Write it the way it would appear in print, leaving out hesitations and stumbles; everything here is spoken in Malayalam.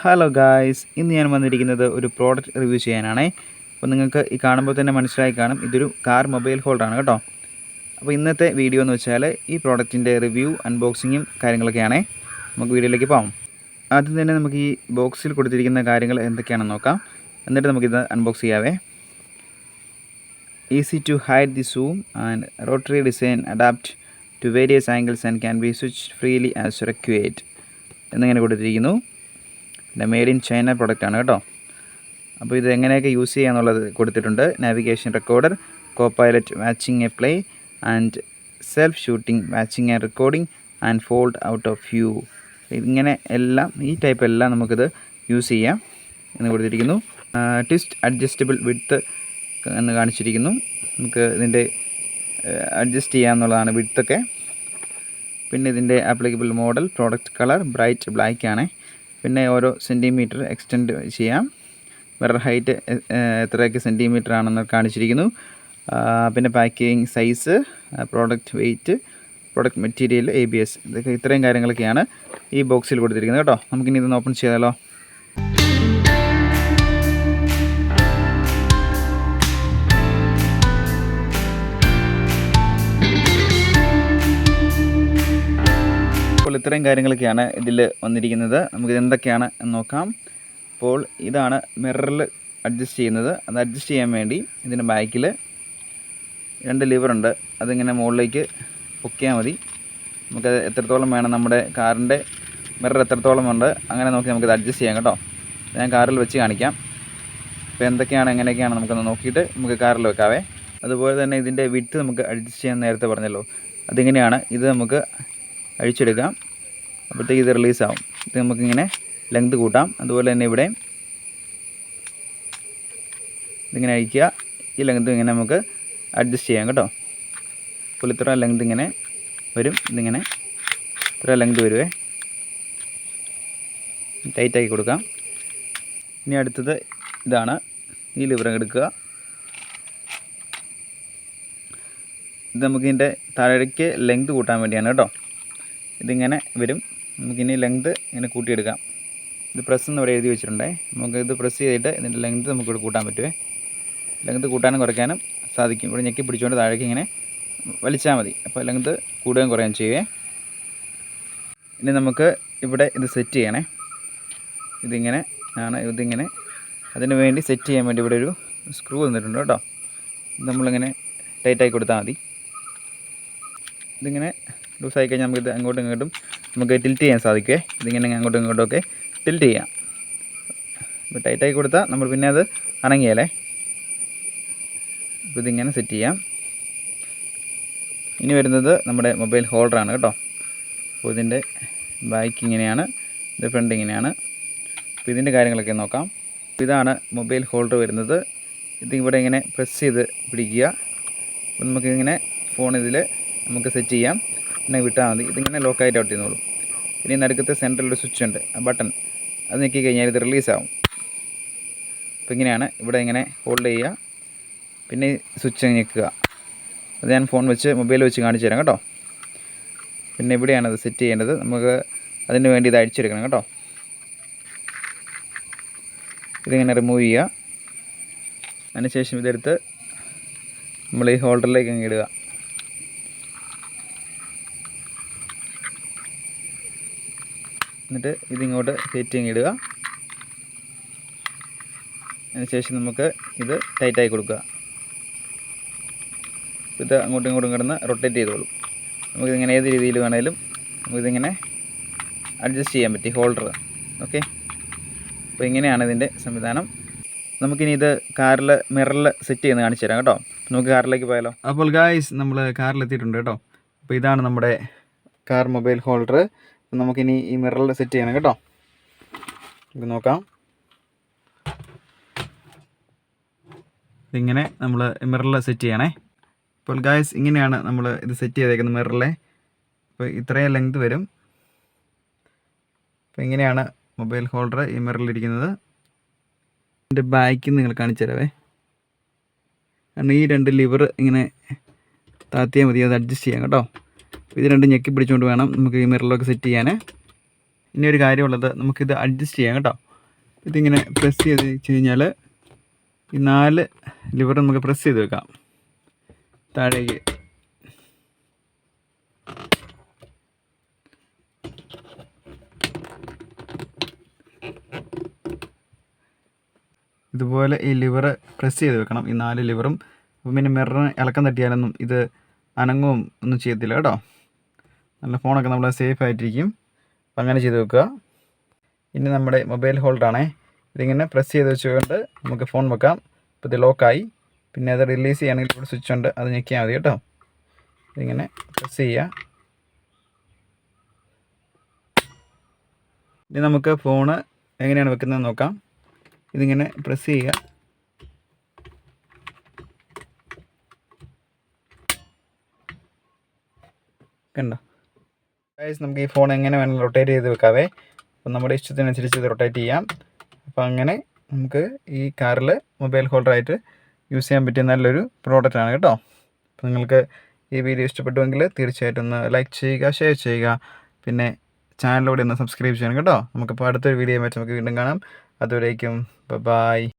ഹലോ ഗായ്സ്, ഇന്ന് ഞാൻ വന്നിരിക്കുന്നത് ഒരു പ്രോഡക്റ്റ് റിവ്യൂ ചെയ്യാനാണേ. അപ്പോൾ നിങ്ങൾക്ക് ഈ കാണുമ്പോൾ തന്നെ മനസ്സിലായി കാണും, ഇതൊരു കാർ മൊബൈൽ ഹോൾഡറാണ് കേട്ടോ. അപ്പോൾ ഇന്നത്തെ വീഡിയോ എന്ന് വെച്ചാൽ ഈ പ്രോഡക്റ്റിൻ്റെ റിവ്യൂ, അൺബോക്സിങ്ങും കാര്യങ്ങളൊക്കെയാണേ. നമുക്ക് വീഡിയോയിലേക്ക് പോകാം. ആദ്യം തന്നെ നമുക്ക് ഈ ബോക്സിൽ കൊടുത്തിരിക്കുന്ന കാര്യങ്ങൾ എന്തൊക്കെയാണെന്ന് നോക്കാം, എന്നിട്ട് നമുക്കിത് അൺബോക്സ് ചെയ്യാവേ. Easy to hide the zoom and rotary design adapt to various angles and can be switch freely as required എന്നിങ്ങനെ കൊടുത്തിരിക്കുന്നു. പിന്നെ മെയ്ഡ് ഇൻ ചൈന പ്രൊഡക്റ്റാണ് കേട്ടോ. അപ്പോൾ ഇത് എങ്ങനെയൊക്കെ യൂസ് ചെയ്യാന്നുള്ളത് കൊടുത്തിട്ടുണ്ട്. Navigation recorder, co pilot watching A play and self shooting watching and recording and fold out of view. ഇങ്ങനെ എല്ലാം ഈ ടൈപ്പ് എല്ലാം നമുക്കിത് യൂസ് ചെയ്യാം എന്ന് കൊടുത്തിരിക്കുന്നു. ട്വിസ്റ്റ് അഡ്ജസ്റ്റബിൾ വിഡ്ത്ത് എന്ന് കാണിച്ചിരിക്കുന്നു. നമുക്ക് ഇതിൻ്റെ അഡ്ജസ്റ്റ് ചെയ്യാമെന്നുള്ളതാണ് വിഡ്ത്തൊക്കെ. പിന്നെ ഇതിൻ്റെ applicable model, product colour bright black ആണ്. പിന്നെ ഓരോ സെൻറ്റിമീറ്റർ എക്സ്റ്റെൻഡ് ചെയ്യാം. മിറർ ഹൈറ്റ് എത്രയൊക്കെ സെൻറ്റിമീറ്റർ ആണെന്ന് കാണിച്ചിരിക്കുന്നു. പിന്നെ packing size, product weight, product material, ABS, ഇതൊക്കെ ഇത്രയും കാര്യങ്ങളൊക്കെയാണ് ഈ ബോക്സിൽ കൊടുത്തിരിക്കുന്നത് കേട്ടോ. നമുക്കിനി ഇതൊന്ന് ഓപ്പൺ ചെയ്യാമല്ലോ. അപ്പോൾ ഇത്രയും കാര്യങ്ങളൊക്കെയാണ് ഇതിൽ വന്നിരിക്കുന്നത്. നമുക്കിത് എന്തൊക്കെയാണ് എന്ന് നോക്കാം. അപ്പോൾ ഇതാണ് മിററിൽ അഡ്ജസ്റ്റ് ചെയ്യുന്നത്. അത് അഡ്ജസ്റ്റ് ചെയ്യാൻ വേണ്ടി ഇതിൻ്റെ ബാക്കിൽ 2 ലിവറുണ്ട്. അതിങ്ങനെ മുകളിലേക്ക് പൊക്കിയാൽ മതി. നമുക്കത് എത്രത്തോളം വേണം, നമ്മുടെ കാറിൻ്റെ മിറർ എത്രത്തോളം ഉണ്ട് അങ്ങനെ നോക്കി നമുക്കത് അഡ്ജസ്റ്റ് ചെയ്യാം കേട്ടോ. ഞാൻ കാറിൽ വെച്ച് കാണിക്കാം. അപ്പോൾ എന്തൊക്കെയാണ് എങ്ങനെയൊക്കെയാണ് നമുക്കൊന്ന് നോക്കിയിട്ട് നമുക്ക് കാറിൽ വെക്കാവേ. അതുപോലെ തന്നെ ഇതിൻ്റെ വിഡ്ത്ത് നമുക്ക് അഡ്ജസ്റ്റ് ചെയ്യാൻ നേരത്തെ പറഞ്ഞല്ലോ, അതിങ്ങനെയാണ്. ഇത് നമുക്ക് അഴിച്ചെടുക്കാം, അപ്പോഴത്തേക്ക് ഇത് റിലീസാവും. ഇത് നമുക്കിങ്ങനെ ലെങ്ത് കൂട്ടാം. അതുപോലെ തന്നെ ഇവിടെ ഇതിങ്ങനെ അഴിക്കുക, ഈ ലെങ്ത് ഇങ്ങനെ നമുക്ക് അഡ്ജസ്റ്റ് ചെയ്യാം കേട്ടോ. അപ്പോൾ ഇത്ര ലെങ്ത് ഇങ്ങനെ വരും, ഇതിങ്ങനെ ഇത്ര ലെങ്ത് വരുവേ. ടൈറ്റാക്കി കൊടുക്കാം. ഇനി അടുത്തത് ഇതാണ്, ഈ ലിവർ എടുക്കുക. ഇത് നമുക്കിതിൻ്റെ താഴേക്ക് ലെങ്ത് കൂട്ടാൻ വേണ്ടിയാണ് കേട്ടോ. ഇതിങ്ങനെ വരും. നമുക്കിനി ലെങ്ത് ഇങ്ങനെ കൂട്ടിയെടുക്കാം. ഇത് പ്രസ് എന്ന് ഇവിടെ എഴുതി വെച്ചിട്ടുണ്ടേ. നമുക്കിത് പ്രസ് ചെയ്തിട്ട് ഇതിൻ്റെ ലെങ്ത് നമുക്കിവിടെ കൂട്ടാൻ പറ്റുമേ. ലെങ്ത് കൂട്ടാനും കുറയ്ക്കാനും സാധിക്കും. ഇവിടെ ഞെക്കി പിടിച്ചുകൊണ്ട് താഴേക്ക് ഇങ്ങനെ വലിച്ചാൽ മതി. അപ്പോൾ ലെങ്ത് കൂടുകയും കുറയുകയും ചെയ്യുവേ. ഇനി നമുക്ക് ഇവിടെ ഇത് സെറ്റ് ചെയ്യണേ. ഇതിങ്ങനെ ആണ്, ഇതിങ്ങനെ അതിന് വേണ്ടി സെറ്റ് ചെയ്യാൻ വേണ്ടി ഇവിടെ ഒരു സ്ക്രൂ തന്നിട്ടുണ്ട് കേട്ടോ. ഇത് നമ്മളിങ്ങനെ ടൈറ്റാക്കി കൊടുത്താൽ മതി. ഇതിങ്ങനെ ലൂസായി കഴിഞ്ഞാൽ നമുക്കിത് അങ്ങോട്ടും ഇങ്ങോട്ടും നമുക്ക് ടിൽറ്റ് ചെയ്യാൻ സാധിക്കുമേ. ഇതിങ്ങനെ അങ്ങോട്ടും ഇങ്ങോട്ടും ഒക്കെ ടിൽറ്റ് ചെയ്യാം. ഇപ്പോൾ ടൈറ്റാക്കി കൊടുത്താൽ നമ്മൾ പിന്നെ അത് അനങ്ങിയാലേ. അപ്പോൾ ഇതിങ്ങനെ സെറ്റ് ചെയ്യാം. ഇനി വരുന്നത് നമ്മുടെ മൊബൈൽ ഹോൾഡറാണ് കേട്ടോ. അപ്പോൾ ഇതിൻ്റെ ബാക്ക് ഇങ്ങനെയാണ്, ഇത് ഫ്രണ്ട് ഇങ്ങനെയാണ്. അപ്പോൾ ഇതിൻ്റെ കാര്യങ്ങളൊക്കെ നോക്കാം. അപ്പോൾ ഇതാണ് മൊബൈൽ ഹോൾഡർ വരുന്നത്. ഇതിവിടെ ഇങ്ങനെ പ്രസ് ചെയ്ത് പിടിക്കുക. അപ്പോൾ നമുക്കിങ്ങനെ ഫോൺ ഇതിൽ നമുക്ക് സെറ്റ് ചെയ്യാം. പിന്നെ വിട്ടാൽ മതി. ഇതിങ്ങനെ ലോക്കായിട്ട് ഔട്ട് ചെയ്യുന്നുള്ളൂ. പിന്നെ നടുക്കത്തെ സെൻറ്ററിലൊരു സ്വിച്ച് ഉണ്ട്, ആ ബട്ടൺ അത് ഞെക്കി കഴിഞ്ഞാൽ ഇത് റിലീസാവും. അപ്പോൾ ഇങ്ങനെയാണ്. ഇവിടെ ഇങ്ങനെ ഹോൾഡ് ചെയ്യുക, പിന്നെ സ്വിച്ച് ഞെക്കുക. അത് ഞാൻ ഫോൺ വെച്ച് മൊബൈൽ വെച്ച് കാണിച്ചു തരാം കേട്ടോ. പിന്നെ ഇവിടെയാണ് അത് സെറ്റ് ചെയ്യേണ്ടത്. നമുക്ക് അതിന് വേണ്ടി ഇത് അഴിച്ചെടുക്കണം കേട്ടോ. ഇതിങ്ങനെ റിമൂവ് ചെയ്യുക. അതിനുശേഷം ഇതെടുത്ത് നമ്മൾ ഈ ഹോൾഡറിലേക്ക് അങ്ങ് ഇടുക. എന്നിട്ട് ഇതിങ്ങോട്ട് കയറ്റി അങ്ങ് ഇടുക. അതിനുശേഷം നമുക്ക് ഇത് ടൈറ്റായി കൊടുക്കുക. ഇത് അങ്ങോട്ടും ഇങ്ങോട്ടും കിടന്ന് റൊട്ടേറ്റ് ചെയ്തോളും. നമുക്കിതിങ്ങനെ ഏത് രീതിയിൽ വേണേലും നമുക്കിതിങ്ങനെ അഡ്ജസ്റ്റ് ചെയ്യാൻ പറ്റി ഹോൾഡർ. ഓക്കെ, അപ്പോൾ ഇങ്ങനെയാണ് ഇതിൻ്റെ സംവിധാനം. നമുക്കിനി ഇത് കാറിൽ മിററിൽ സെറ്റ് ചെയ്യുന്നത് കാണിച്ചു തരാം കേട്ടോ. നമുക്ക് കാറിലേക്ക് പോയാലോ. അപ്പോൾ ഗായ്സ്, നമ്മൾ കാറിലെത്തിയിട്ടുണ്ട് കേട്ടോ. അപ്പോൾ ഇതാണ് നമ്മുടെ കാർ മൊബൈൽ ഹോൾഡർ. നമുക്കിനി ഈ മിററിൽ സെറ്റ് ചെയ്യണം കേട്ടോ. നമുക്ക് നോക്കാം. ഇതിങ്ങനെ നമ്മൾ മിററിൽ സെറ്റ് ചെയ്യണേ. അപ്പോൾ ഗായ്സ്, ഇങ്ങനെയാണ് നമ്മൾ ഇത് സെറ്റ് ചെയ്തേക്കുന്നത് മിററിലെ. അപ്പോൾ ഇത്രയും ലെങ്ത് വരും. അപ്പോൾ ഇങ്ങനെയാണ് മൊബൈൽ ഹോൾഡർ ഈ മിററിലിരിക്കുന്നത്. ഇതിൻ്റെ ബാക്കിൽ നിങ്ങൾ കാണിച്ചു തരാവേ. കാരണം ഈ 2 ലിവർ ഇങ്ങനെ താത്തിയാൽ മതി, അത് അഡ്ജസ്റ്റ് ചെയ്യാം കേട്ടോ. ഇത് രണ്ടും ഞെക്കി പിടിച്ചുകൊണ്ട് വേണം നമുക്ക് ഈ മിററിലൊക്കെ സെറ്റ് ചെയ്യാൻ. ഇനി ഒരു കാര്യമുള്ളത്, നമുക്കിത് അഡ്ജസ്റ്റ് ചെയ്യാം കേട്ടോ. ഇതിങ്ങനെ പ്രസ് ചെയ്ത് വെച്ച് കഴിഞ്ഞാൽ ഈ 4 ലിവർ നമുക്ക് പ്രസ് ചെയ്ത് വെക്കാം താഴേക്ക്. ഇതുപോലെ ഈ ലിവർ പ്രസ് ചെയ്ത് വെക്കണം, ഈ 4 ലിവറും. അപ്പം പിന്നെ മിററിന് ഇളക്കം തട്ടിയാലൊന്നും ഇത് അനങ്ങും ഒന്നും ചെയ്യത്തില്ല കേട്ടോ. നല്ല ഫോണൊക്കെ നമ്മൾ സേഫ് ആയിട്ടിരിക്കും. അപ്പം അങ്ങനെ ചെയ്ത് വെക്കുക. ഇനി നമ്മുടെ മൊബൈൽ ഹോൾഡറാണേ, ഇതിങ്ങനെ പ്രസ് ചെയ്ത് വെച്ചുകൊണ്ട് നമുക്ക് ഫോൺ വെക്കാം. അപ്പോൾ ഇത് ലോക്കായി. പിന്നെ അത് റിലീസ് ചെയ്യുകയാണെങ്കിൽ ഇവിടെ സ്വിച്ച് ഉണ്ട്, അത് ഞെക്കിയാൽ മതി കേട്ടോ. ഇതിങ്ങനെ പ്രസ് ചെയ്യുക. ഇനി നമുക്ക് ഫോണ് എങ്ങനെയാണ് വെക്കുന്നതെന്ന് നോക്കാം. ഇതിങ്ങനെ പ്രസ് ചെയ്യുക. കണ്ടോ ഗൈസ്, നമുക്ക് ഈ ഫോൺ എങ്ങനെ വേണമെങ്കിലും റൊട്ടേറ്റ് ചെയ്ത് വെക്കാവേ. അപ്പം നമ്മുടെ ഇഷ്ടത്തിനനുസരിച്ച് ഇത് റൊട്ടേറ്റ് ചെയ്യാം. അപ്പോൾ അങ്ങനെ നമുക്ക് ഈ കാറിൽ മൊബൈൽ ഹോൾഡറായിട്ട് യൂസ് ചെയ്യാൻ പറ്റിയ നല്ലൊരു പ്രോഡക്റ്റാണ് കേട്ടോ. അപ്പോൾ നിങ്ങൾക്ക് ഈ വീഡിയോ ഇഷ്ടപ്പെട്ടുവെങ്കിൽ തീർച്ചയായിട്ടും ഒന്ന് ലൈക്ക് ചെയ്യുക, ഷെയർ ചെയ്യുക. പിന്നെ ചാനലിലൂടെ ഒന്ന് സബ്സ്ക്രൈബ് ചെയ്യണം കേട്ടോ. നമുക്കിപ്പോൾ അടുത്തൊരു വീഡിയോ വെച്ച് നമുക്ക് വീണ്ടും കാണാം. അതുവരേക്കും ബൈ.